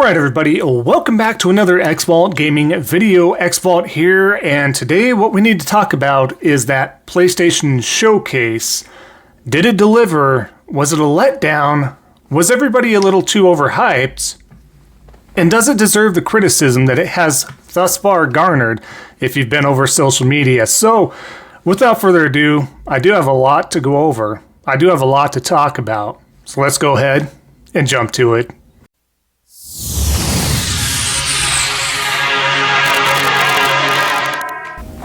Alright everybody, welcome back to another Xvault gaming video. Xvault here, and today what we need to talk about is that PlayStation Showcase. Did it deliver? Was it a letdown? Was everybody a little too overhyped? And does it deserve the criticism that it has thus far garnered if you've been over social media? So, without further ado, I do have a lot to go over. I do have a lot to talk about. So let's go ahead and jump to it.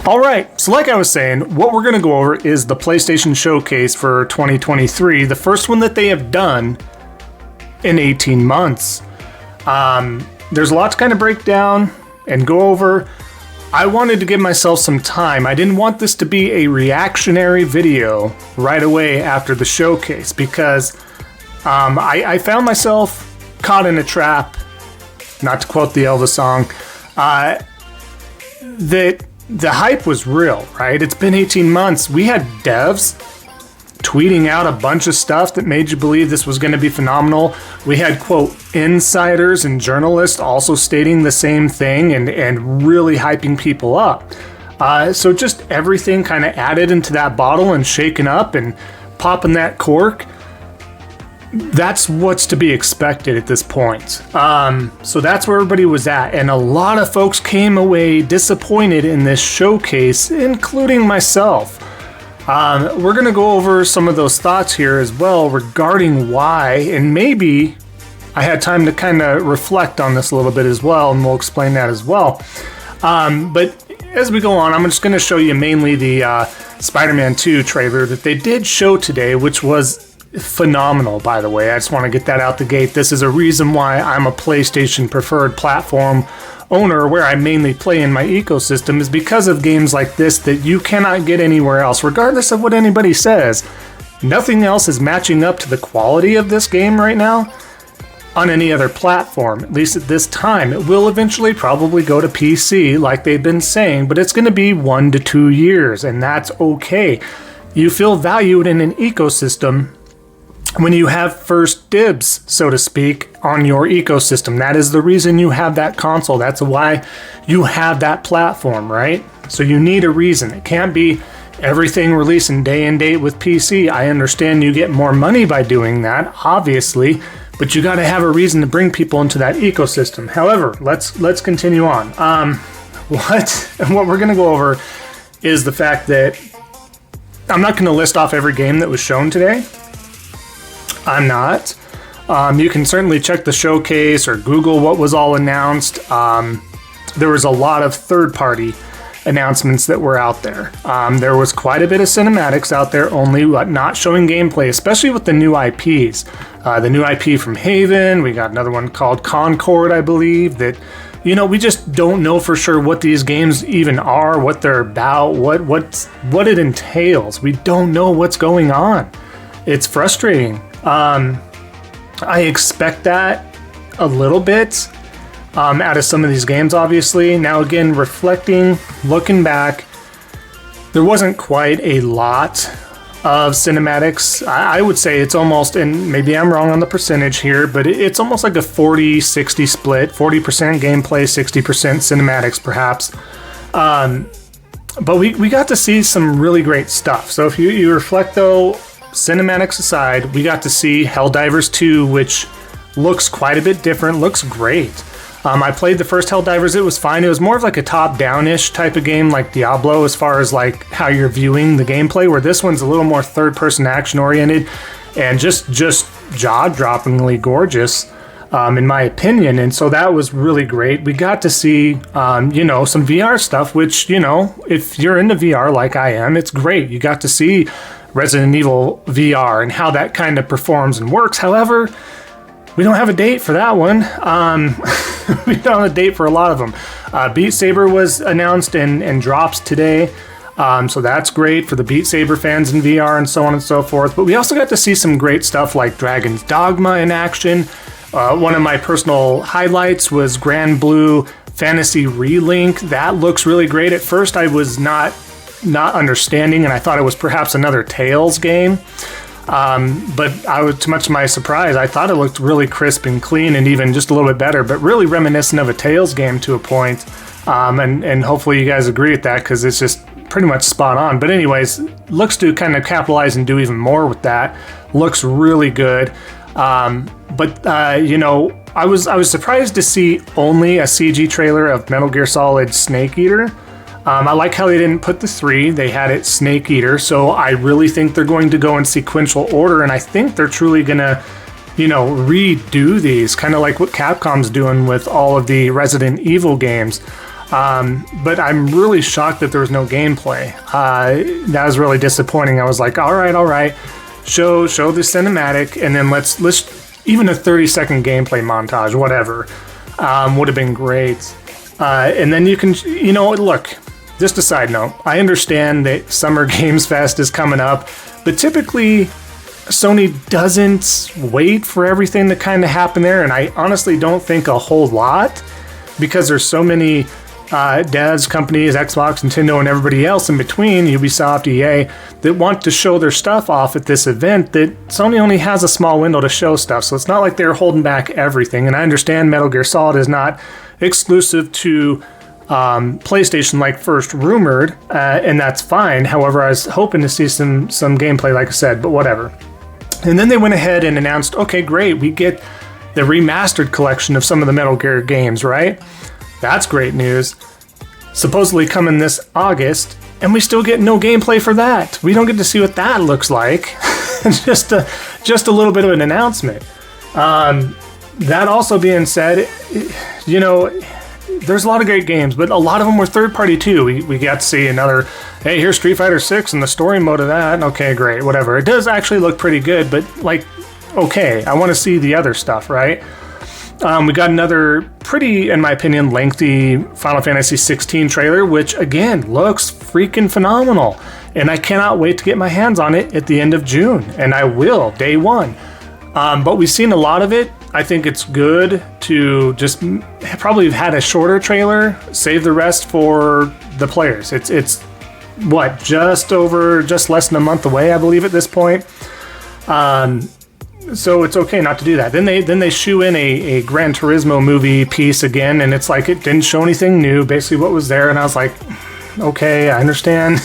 Alright, so like I was saying, what we're going to go over is the PlayStation Showcase for 2023, the first one that they have done in 18 months. There's a lot to kind of break down and go over. I wanted to give myself some time. I didn't want this to be a reactionary video right away after the showcase because I found myself caught in a trap, not to quote the Elvis song, that the hype was real, right? It's been 18 months. We had devs tweeting out a bunch of stuff that made you believe this was going to be phenomenal. We had, quote, insiders and journalists also stating the same thing and really hyping people up. So just everything kind of added into that bottle and shaken up and popping that cork. That's what's to be expected at this point. So that's where everybody was at. And a lot of folks came away disappointed in this showcase, including myself. We're going to go over some of those thoughts here as well regarding why, and maybe I had time to kind of reflect on this a little bit as well, and we'll explain that as well. But as we go on, I'm just going to show you mainly the Spider-Man 2 trailer that they did show today, which was phenomenal, by the way. I just want to get that out the gate. This is a reason why I'm a PlayStation preferred platform owner, where I mainly play in my ecosystem, is because of games like this that you cannot get anywhere else, regardless of what anybody says. Nothing else is matching up to the quality of this game right now on any other platform, at least at this time. It will eventually probably go to PC, like they've been saying, but it's going to be 1 to 2 years, and that's okay. You feel valued in an ecosystem when you have first dibs, so to speak, on your ecosystem. That is the reason you have that console. That's why you have that platform, right? So you need a reason. It can't be everything releasing day and date with PC. I understand you get more money by doing that, obviously, but you got to have a reason to bring people into that ecosystem. However, let's continue on. What we're going to go over is the fact that I'm not going to list off every game that was shown today. I'm not. You can certainly check the showcase or Google what was all announced. There was a lot of third-party announcements that were out there. There was quite a bit of cinematics out there, only not showing gameplay, especially with the new IPs. The new IP from Haven, we got another one called Concord, I believe, that, you know, we just don't know for sure what these games even are, what they're about, what it entails. We don't know what's going on. It's frustrating. I expect that a little bit out of some of these games, obviously. Now, again, reflecting, looking back, there wasn't quite a lot of cinematics. I would say it's almost, and maybe I'm wrong on the percentage here, but it's almost like a 40-60 split, 40% gameplay, 60% cinematics, perhaps. But we got to see some really great stuff. So if you reflect, though, cinematics aside, we got to see Helldivers 2, which looks quite a bit different, looks great. I played the first Helldivers, it was fine. It was more of like a top-down-ish type of game like Diablo as far as like how you're viewing the gameplay, where this one's a little more third-person action-oriented and just jaw-droppingly gorgeous, in my opinion. And so that was really great. We got to see, some VR stuff, which, if you're into VR like I am, it's great. You got to see Resident Evil VR and how that kind of performs and works. However, we don't have a date for that one. We don't have a date for a lot of them. Beat Saber was announced and drops today. So that's great for the Beat Saber fans in VR and so on and so forth. But we also got to see some great stuff like Dragon's Dogma in action. One of my personal highlights was Grand Blue Fantasy Relink. That looks really great. At first I was not understanding, and I thought it was perhaps another Tales game. But to much to my surprise, I thought it looked really crisp and clean and even just a little bit better, but really reminiscent of a Tales game to a point. And hopefully you guys agree with that, because it's just pretty much spot on. But anyways, looks to kind of capitalize and do even more with that. Looks really good. I was surprised to see only a CG trailer of Metal Gear Solid Snake Eater. I like how they didn't put the 3, they had it Snake Eater, so I really think they're going to go in sequential order, and I think they're truly gonna, redo these, kind of like what Capcom's doing with all of the Resident Evil games. But I'm really shocked that there was no gameplay. That was really disappointing. I was like, all right, show the cinematic, and then let's even a 30-second gameplay montage, whatever, would have been great. And then you can, look, just a side note, I understand that Summer Games Fest is coming up, but typically Sony doesn't wait for everything to kind of happen there, and I honestly don't think a whole lot, because there's so many devs, companies, Xbox, Nintendo, and everybody else in between, Ubisoft, EA, that want to show their stuff off at this event, that Sony only has a small window to show stuff, so it's not like they're holding back everything. And I understand Metal Gear Solid is not exclusive to PlayStation like first rumored, and that's fine. However, I was hoping to see some gameplay, like I said, but whatever. And then they went ahead and announced, okay, great, we get the remastered collection of some of the Metal Gear games, right? That's great news. Supposedly coming this August, and we still get no gameplay for that. We don't get to see what that looks like. just a little bit of an announcement. That also being said, there's a lot of great games, but a lot of them were third-party too. We got to see another, hey, here's Street Fighter 6 and the story mode of that. Okay, great, whatever. It does actually look pretty good, but okay, I want to see the other stuff, right? We got another pretty, in my opinion, lengthy Final Fantasy 16 trailer, which again looks freaking phenomenal. And I cannot wait to get my hands on it at the end of June, and I will, day one. But we've seen a lot of it. I think it's good to just probably have had a shorter trailer, save the rest for the players. It's what, just less than a month away, I believe, at this point. So it's okay not to do that. Then they shoe in a Gran Turismo movie piece again, and it's like it didn't show anything new, basically what was there, and I was like, okay, I understand.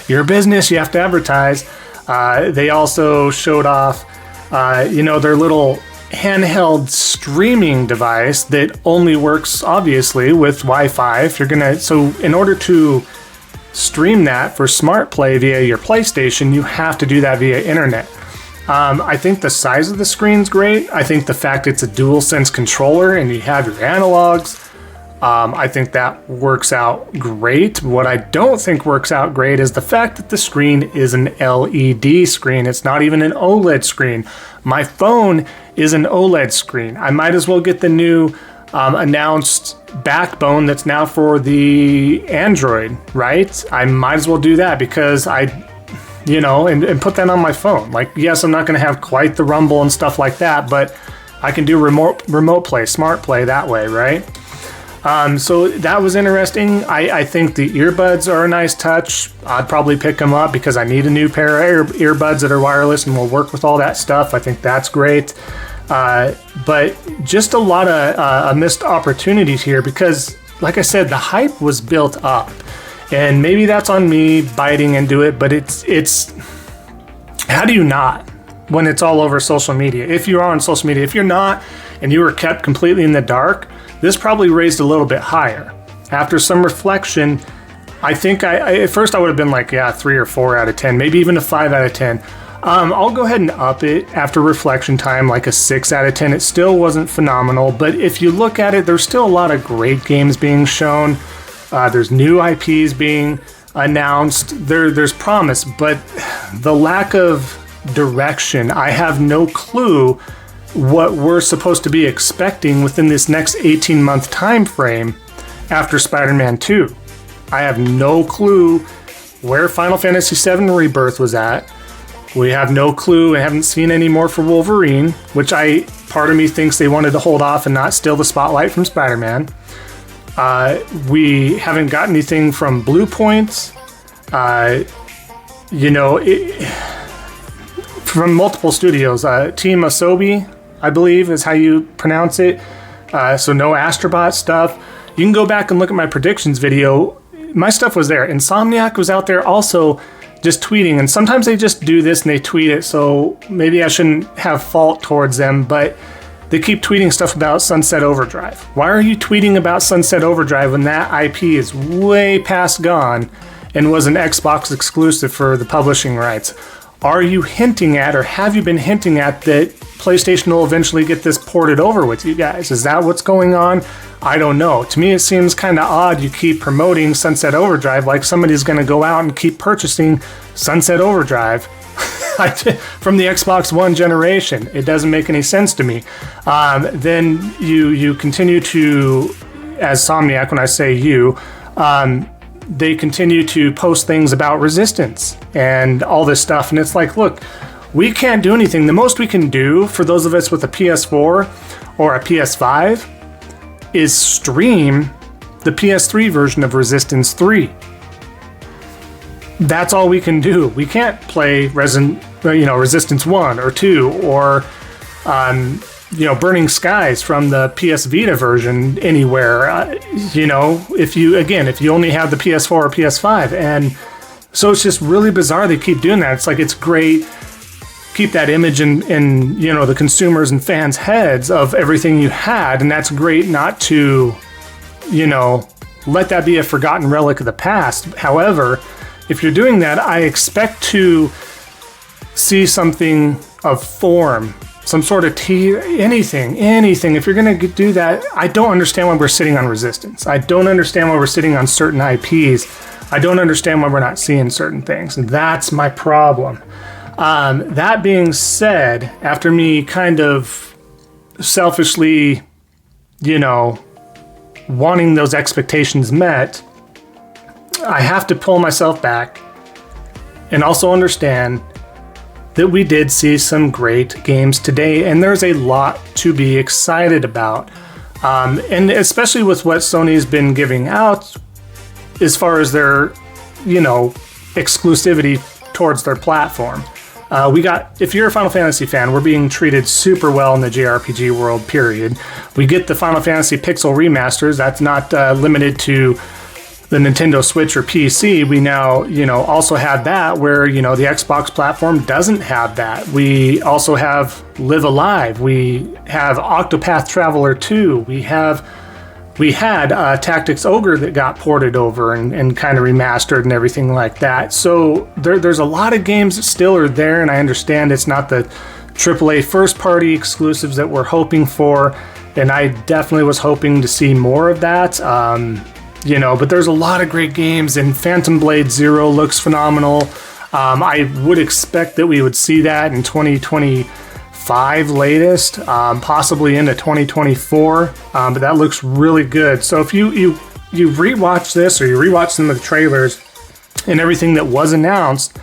You're a business, you have to advertise. They also showed off their little handheld streaming device that only works obviously with Wi-Fi. So in order to stream that for Smart Play via your PlayStation, you have to do that via internet. I think the size of the screen's great. I think the fact it's a DualSense controller and you have your analogs, I think that works out great. What I don't think works out great is the fact that the screen is an LED screen. It's not even an OLED screen. My phone is an OLED screen. I might as well get the new announced backbone that's now for the Android, right? I might as well do that because and put that on my phone. Like, yes, I'm not going to have quite the rumble and stuff like that, but I can do remote play, smart play that way, right? So that was interesting. I think the earbuds are a nice touch. I'd probably pick them up because I need a new pair of earbuds that are wireless and will work with all that stuff. I think that's great. But just a lot of missed opportunities here because, like I said, the hype was built up. And maybe that's on me biting into it, but it's how do you not when it's all over social media? If you're on social media, if you're not and you were kept completely in the dark, this probably raised a little bit higher. After some reflection, I think I at first I would have been like, 3 or 4 out of 10, maybe even a 5 out of 10. I'll go ahead and up it after reflection time, like a 6 out of 10. It still wasn't phenomenal, but if you look at it, there's still a lot of great games being shown. There's new IPs being announced. There's promise, but the lack of direction, I have no clue what we're supposed to be expecting within this next 18-month time frame after Spider-Man 2. I have no clue where Final Fantasy VII Rebirth was at. We have no clue and haven't seen any more for Wolverine, which part of me thinks they wanted to hold off and not steal the spotlight from Spider-Man. We haven't got anything from Blue Point. from multiple studios. Team Asobi, I believe is how you pronounce it. So no Astrobot stuff. You can go back and look at my predictions video. My stuff was there. Insomniac was out there also just tweeting. And sometimes they just do this and they tweet it. So maybe I shouldn't have fault towards them. But they keep tweeting stuff about Sunset Overdrive. Why are you tweeting about Sunset Overdrive when that IP is way past gone and was an Xbox exclusive for the publishing rights? Are you hinting at, or have you been hinting at, that PlayStation will eventually get this ported over with you guys? Is that what's going on? I don't know. To me, it seems kind of odd you keep promoting Sunset Overdrive like somebody's going to go out and keep purchasing Sunset Overdrive from the Xbox One generation. It doesn't make any sense to me. Then you continue to, as Somniac, when I say you, they continue to post things about Resistance and all this stuff. And it's like, look, we can't do anything. The most we can do for those of us with a PS4 or a PS5 is stream the PS3 version of Resistance 3. That's all we can do. We can't play Resistance 1 or 2 or Burning Skies from the PS Vita version anywhere. If you only have the PS4 or PS5. And so it's just really bizarre they keep doing that. It's like, it's great. Keep that image in the consumers and fans' heads of everything you had. And that's great not to, let that be a forgotten relic of the past. However, if you're doing that, I expect to see something of form, some sort of anything. If you're going to do that, I don't understand why we're sitting on Resistance. I don't understand why we're sitting on certain IPs. I don't understand why we're not seeing certain things. And that's my problem. That being said, after me kind of selfishly, wanting those expectations met, I have to pull myself back and also understand that we did see some great games today, and there's a lot to be excited about. And especially with what Sony's been giving out as far as their, exclusivity towards their platform. If you're a Final Fantasy fan, we're being treated super well in the JRPG world, period. We get the Final Fantasy Pixel remasters. That's not limited to the Nintendo Switch or PC. We now, also have that where, the Xbox platform doesn't have that. We also have Live Alive. We have Octopath Traveler 2. We had Tactics Ogre that got ported over and kind of remastered and everything like that. So there's a lot of games that still are there, and I understand it's not the AAA first-party exclusives that we're hoping for, and I definitely was hoping to see more of that. But there's a lot of great games, and Phantom Blade Zero looks phenomenal. I would expect that we would see that in 2025 latest, possibly into 2024, but that looks really good. So if you rewatch this, or you rewatch some of the trailers and everything that was announced,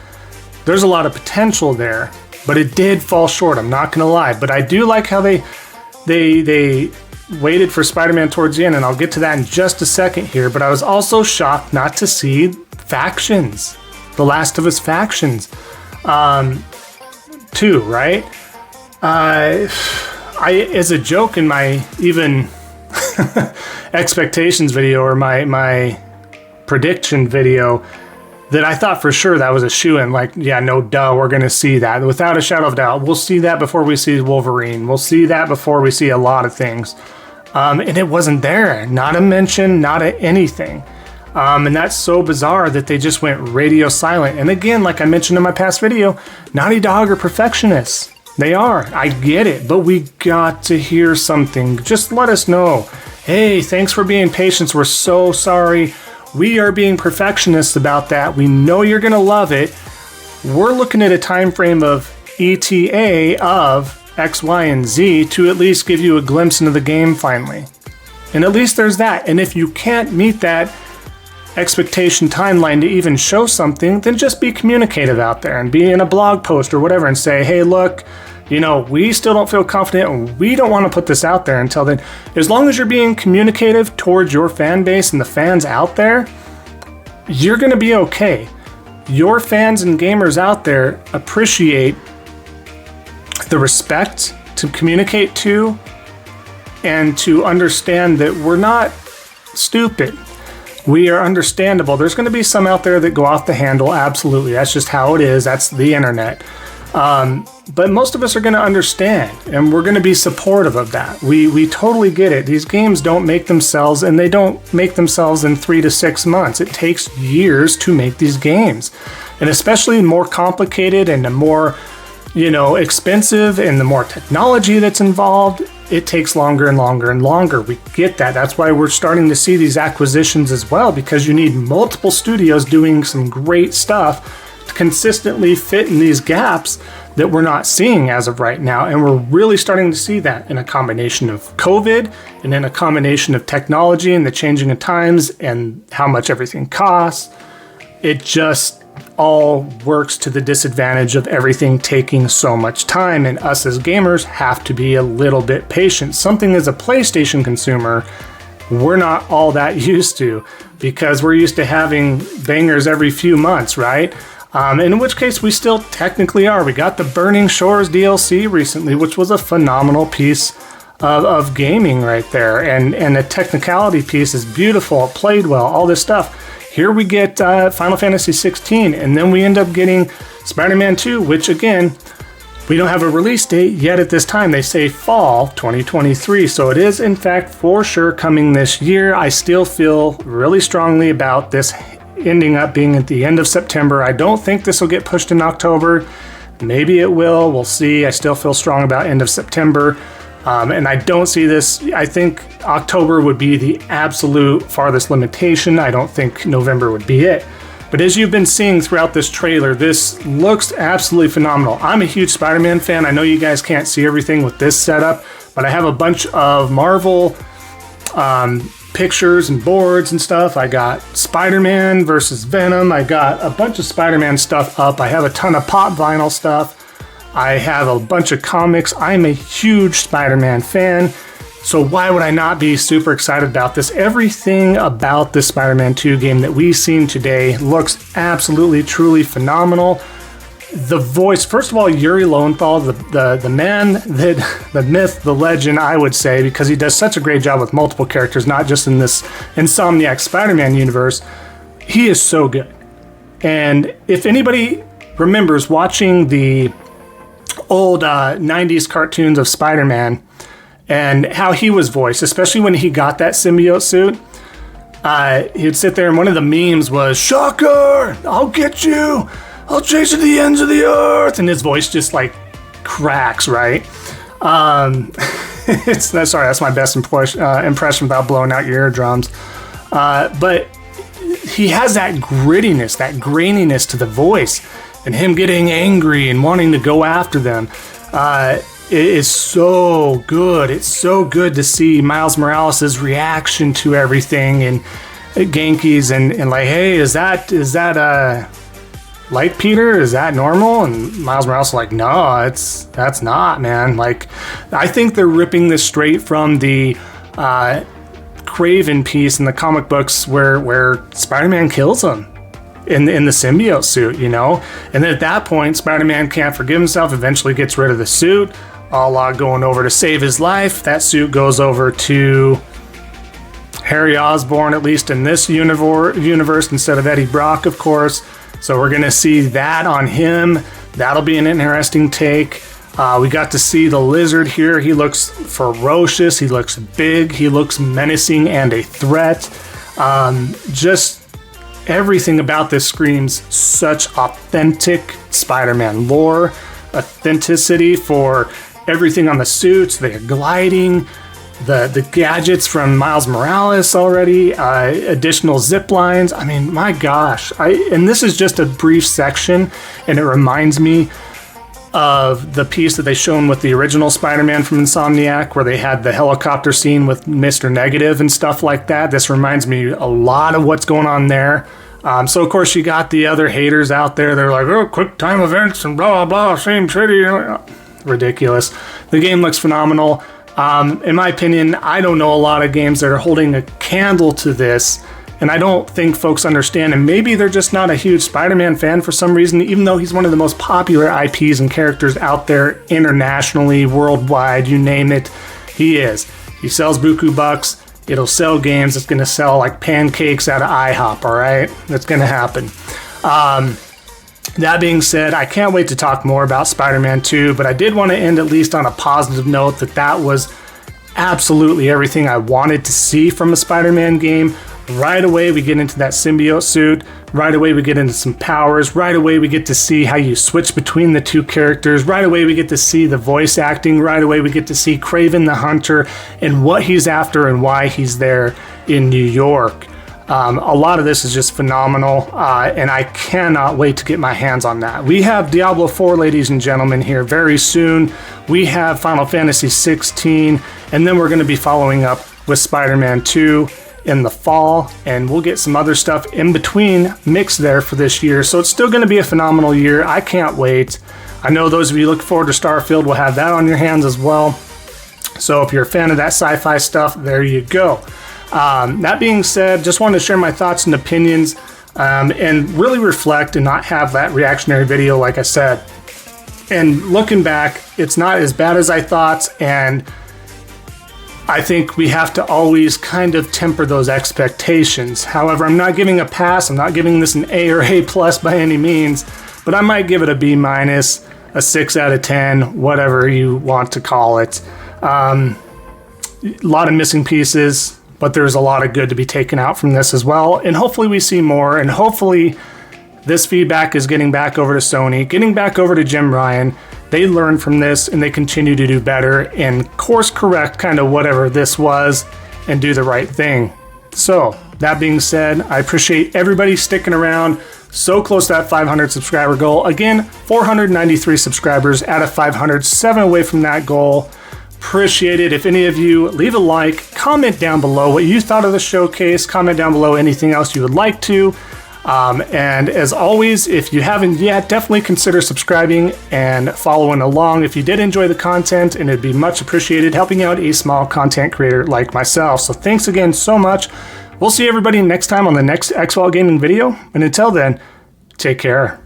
there's a lot of potential there, but it did fall short, I'm not going to lie. But I do like how they waited for Spider-Man towards the end, and I'll get to that in just a second here, but I was also shocked not to see factions. The Last of Us factions. 2, right? I, as a joke in my even expectations video, or my prediction video, that I thought for sure that was a shoo-in. Like, yeah, no duh, we're going to see that. Without a shadow of doubt. We'll see that before we see Wolverine. We'll see that before we see a lot of things. And it wasn't there. Not a mention, not a anything. And that's so bizarre that they just went radio silent. And again, like I mentioned in my past video, Naughty Dog are perfectionists. They are. I get it. But we got to hear something. Just let us know. Hey, thanks for being patient. We're so sorry. We are being perfectionists about that. We know you're going to love it. We're looking at a time frame of ETA of X, Y, and Z to at least give you a glimpse into the game finally. And at least there's that. And if you can't meet that expectation timeline to even show something, then just be communicative out there and be in a blog post or whatever and say, hey, look, we still don't feel confident and we don't want to put this out there until then. As long as you're being communicative towards your fan base and the fans out there, you're going to be okay. Your fans and gamers out there appreciate the respect to communicate to, and to understand that we're not stupid. We are understandable. There's going to be some out there that go off the handle. Absolutely. That's just how it is. That's the internet. But most of us are going to understand, and we're going to be supportive of that. We totally get it. These games don't make themselves, and they don't make themselves in 3 to 6 months. It takes years to make these games. And especially more complicated and the more, expensive and the more technology that's involved, it takes longer and longer and longer. We get that. That's why we're starting to see these acquisitions as well, because you need multiple studios doing some great stuff to consistently fit in these gaps that we're not seeing as of right now. And we're really starting to see that in a combination of COVID and in a combination of technology and the changing of times and how much everything costs. It just all works to the disadvantage of everything taking so much time, and us as gamers have to be a little bit patient. Something as a PlayStation consumer, we're not all that used to, because we're used to having bangers every few months, right? In which case we still technically are. We got the Burning Shores DLC recently, which was a phenomenal piece of gaming right there. And the technicality piece is beautiful. It played well, all this stuff. Here we get Final Fantasy 16, and then we end up getting Spider-Man 2, which again, we don't have a release date yet at this time. They say fall 2023. So it is in fact for sure coming this year. I still feel really strongly about this ending up being at the end of September. I don't think this will get pushed in October. Maybe it will. We'll see. I still feel strong about end of September. And I don't see this. I think October would be the absolute farthest limitation. I don't think November would be it. But as you've been seeing throughout this trailer, this looks absolutely phenomenal. I'm a huge Spider-Man fan. I know you guys can't see everything with this setup, but I have a bunch of Marvel pictures and boards and stuff. I got Spider-Man versus Venom. I got a bunch of Spider-Man stuff up. I have a ton of pop vinyl stuff. I have a bunch of comics. I'm a huge Spider-Man fan. So why would I not be super excited about this? Everything about this Spider-Man 2 game that we've seen today looks absolutely, truly phenomenal. The voice, first of all, Yuri Lowenthal, the man, the myth, the legend, I would say, because he does such a great job with multiple characters, not just in this Insomniac Spider-Man universe. He is so good. And if anybody remembers watching the old 90s cartoons of Spider-Man and how he was voiced, especially when he got that symbiote suit, he would sit there and one of the memes was, "Shocker, I'll get you. I'll chase you to the ends of the earth," and his voice just like cracks, right? Sorry, that's my best impression without blowing out your eardrums. But he has that grittiness, that graininess to the voice, and him getting angry and wanting to go after them. It is so good. It's so good to see Miles Morales' reaction to everything and Genki's and like, hey, is that like Peter? Is that normal? And Miles Morales is like, no, that's not, man. Like, I think they're ripping this straight from the Kraven piece in the comic books where Spider-Man kills him in the symbiote suit, And then at that point, Spider-Man can't forgive himself, eventually gets rid of the suit, a la going over to save his life. That suit goes over to Harry Osborn, at least in this universe, instead of Eddie Brock, of course. So we're going to see that on him. That'll be an interesting take. We got to see the Lizard here. He looks ferocious. He looks big. He looks menacing and a threat. Just everything about this screams such authentic Spider-Man lore, authenticity for everything on the suits, the gliding, the gadgets from Miles Morales already, additional zip lines. I mean, my gosh. And this is just a brief section, and it reminds me of the piece that they shown with the original Spider-Man from Insomniac, where they had the helicopter scene with Mr. Negative and stuff like that. This reminds me a lot of what's going on there. So, of course, you got the other haters out there. They're like, oh, quick time events and blah, blah, same city. Ridiculous. The game looks phenomenal. In my opinion, I don't know a lot of games that are holding a candle to this And I don't think folks understand, and maybe they're just not a huge Spider-Man fan for some reason, even though he's one of the most popular IPs and characters out there internationally, worldwide, you name it, he is. He sells buku bucks, it'll sell games, it's gonna sell like pancakes out of IHOP, all right? That's gonna happen. That being said, I can't wait to talk more about Spider-Man 2, but I did want to end at least on a positive note that was absolutely everything I wanted to see from a Spider-Man game. Right away, we get into that symbiote suit. Right away, we get into some powers. Right away, we get to see how you switch between the two characters. Right away, we get to see the voice acting. Right away, we get to see Kraven the Hunter and what he's after and why he's there in New York. A lot of this is just phenomenal, and I cannot wait to get my hands on that. We have Diablo 4, ladies and gentlemen, here very soon. We have Final Fantasy 16, and then we're going to be following up with Spider-Man 2 in the fall, and we'll get some other stuff in between mixed there for this year. So it's still going to be a phenomenal year. I can't wait. I know those of you looking forward to Starfield will have that on your hands as well. So if you're a fan of that sci-fi stuff, there you go. That being said, just wanted to share my thoughts and opinions and really reflect and not have that reactionary video like I said. And looking back, it's not as bad as I thought, and I think we have to always kind of temper those expectations. However, I'm not giving a pass, I'm not giving this an A or A plus by any means, but I might give it a B minus, a 6 out of 10, whatever you want to call it. A lot of missing pieces, but there's a lot of good to be taken out from this as well. And hopefully we see more, and hopefully this feedback is getting back over to Sony, getting back over to Jim Ryan. They learn from this and they continue to do better and course correct kind of whatever this was and do the right thing. So that being said, I appreciate everybody sticking around. So close to that 500 subscriber goal. Again, 493 subscribers out of 500, 7 away from that goal. Appreciate it. If any of you leave a like, comment down below what you thought of the showcase, comment down below anything else you would like to. And as always, if you haven't yet, definitely consider subscribing and following along if you did enjoy the content, and it'd be much appreciated helping out a small content creator like myself. So thanks again so much. We'll see everybody next time on the next Xvault Gaming video. And until then, take care.